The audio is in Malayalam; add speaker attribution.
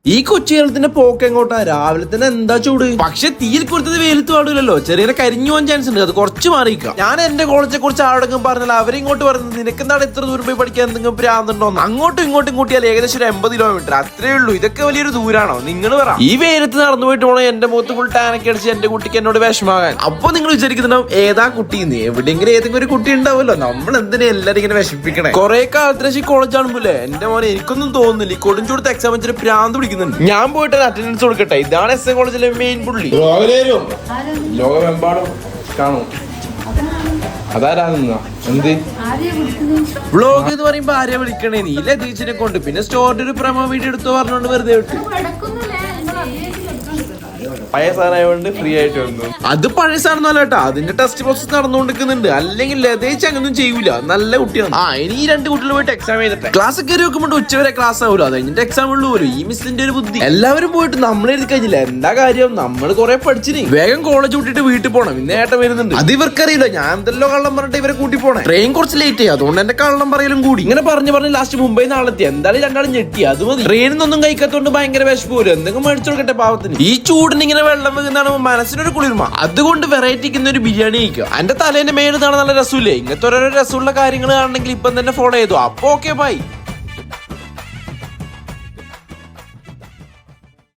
Speaker 1: ഈ കൊച്ചു കേരളത്തിന്റെ പോക്ക് എങ്ങോട്ടാ? രാവിലെ തന്നെ എന്താ ചൂട്. പക്ഷെ തീയിൽ കൊടുത്തത് വെയിലത്ത് പാടില്ലല്ലോ, ചെറിയ കരിഞ്ഞു പോകാൻ ചാൻസ് ഉണ്ട്. അത് കുറച്ച് മാറിയിക്കാം. ഞാൻ എന്റെ കോളേജിനെ കുറിച്ച് ആരോടെങ്കിലും പറഞ്ഞാൽ അവരിങ്ങോട്ട് പറയുന്നത് നിനക്കെന്താണ് ഇത്ര ദൂരം പോയി പഠിക്കാൻ എന്തെങ്കിലും ഭ്രാന്തുണ്ടോ? അങ്ങോട്ടും ഇങ്ങോട്ടും കൂട്ടിയാൽ ഏകദേശം ഒരു 80 കിലോമീറ്റർ അത്രേ ഉള്ളൂ. ഇതൊക്കെ വലിയൊരു ദൂരാണോ? നിങ്ങൾ പറ. ഈ വെയിലത്ത് നടന്നു പോയിട്ട് പോണോ എന്റെ മുഖത്ത് ഫുൾ ടാനൊക്കെ അടിച്ച് എന്റെ കുട്ടിക്ക് എന്നോട് വിഷമാകാൻ. അപ്പൊ നിങ്ങൾ വിചാരിക്കുന്നുണ്ടാവും ഏതാ കുട്ടിന്ന്. എവിടെയെങ്കിലും ഏതെങ്കിലും ഒരു കുട്ടി ഉണ്ടാവുമല്ലോ. നമ്മൾ എന്തിനാ എല്ലാരും ഇങ്ങനെ വിഷമിപ്പിക്കണേ? കുറെ കാലത്തിന് കോളേജ് ആണുമ്പോലെ എന്റെ മോനെ എനിക്കൊന്നും തോന്നുന്നില്ല. ഈ കൊടുംചൂടത്ത് എക്സാം വെച്ചിട്ട് ഭ്രാന്ത് പിടിക്കുന്നുണ്ട്. ഞാൻ പോയിട്ട് അറ്റൻഡൻസ് കൊടുക്കട്ടെ. ഇതാണ് എസ് എൻ കോളേജിലെ മെയിൻ പുള്ളി. ലോകമെമ്പാടും കാണും. അതാരാ എന്ത് വ്ളോഗ് എന്ന് പറയുമ്പോ ആരെയാ വിളിക്കണേ? നീ ലതീച്ചിനെ കൊണ്ട് പിന്നെ സ്റ്റോറിന്റെ ഒരു പ്രമോ വീഡിയോ എടുത്തു പറഞ്ഞോണ്ട് വെറുതെ വിട്ടു. പഴയ സാധനമായോണ്ട് ഫ്രീ ആയിട്ട് വന്നു. അത് പഴയ സാധനം കേട്ടോ. അതിന്റെ ടെസ്റ്റ് പ്രോസസ് നടന്നുകൊണ്ടിരിക്കുന്നുണ്ട്. അല്ലെങ്കിൽ ലതേച്ച് അങ്ങനൊന്നും ചെയ്യൂല. നല്ല കുട്ടിയാണ്. ഇനി ഈ 2 കുട്ടികൾ പോയിട്ട് എക്സാം ചെയ്തിട്ട് ക്ലാസ് കയറി വെക്കുമ്പോൾ ഉച്ചവരെ ക്ലാസ് ആവുമല്ലോ. അത് കഴിഞ്ഞിട്ട് എക്സാം ഉള്ളൂ പോലും. ഈ മിസ്സിന്റെ ഒരു ബുദ്ധി. എല്ലാവരും പോയിട്ട് നമ്മൾ എഴുതി കഴിഞ്ഞില്ല. എന്താ കാര്യം? നമ്മൾ കുറെ പഠിച്ചിന്. വേഗം കോളേജ് വിട്ടിട്ട് വീട്ടിൽ പോണം. ഇന്ന് ഏട്ടൻ വരുന്നുണ്ട്. അത് ഇവർക്കറിയില്ല. ഞാൻ എന്തെല്ലോ കള്ളം പറഞ്ഞിട്ട് ഇവരെ കൂട്ടി പോണേ. ട്രെയിൻ കുറച്ച് ലേറ്റ് ആയി. അതുകൊണ്ട് എന്റെ കള്ളം പറയലും കൂടി. ഇങ്ങനെ പറഞ്ഞ് ലാസ്റ്റ് മുംബൈ നാളെത്തി. എന്തായാലും രണ്ടാളും ഞെട്ടി. അത് മതി. ട്രെയിനിൽ നിന്നൊന്നും കഴിക്കാത്തോണ്ട് ഭയങ്കര വിശപ്പ് പോലും. എന്തെങ്കിലും മേടിച്ചു കൊടുക്കട്ടെ പാവത്തിന്. ഈ ചൂടിന് ഇങ്ങനെ വെള്ളം വെക്കുന്നതാണ് മനസ്സിനൊരു കുളിർമ. അതുകൊണ്ട് വെറൈറ്റിക്കുന്ന ഒരു ബിരിയാണി കഴിക്കുക. എന്റെ തലേന്റെ മേലുതാണ് നല്ല രസമില്ലേ? ഇങ്ങനത്തെ ഓരോ രസമുള്ള കാര്യങ്ങൾ കാണണമെങ്കിൽ ഇപ്പം തന്നെ ഫോളോ ചെയ്തു. അപ്പൊ ഓക്കെ ബൈ.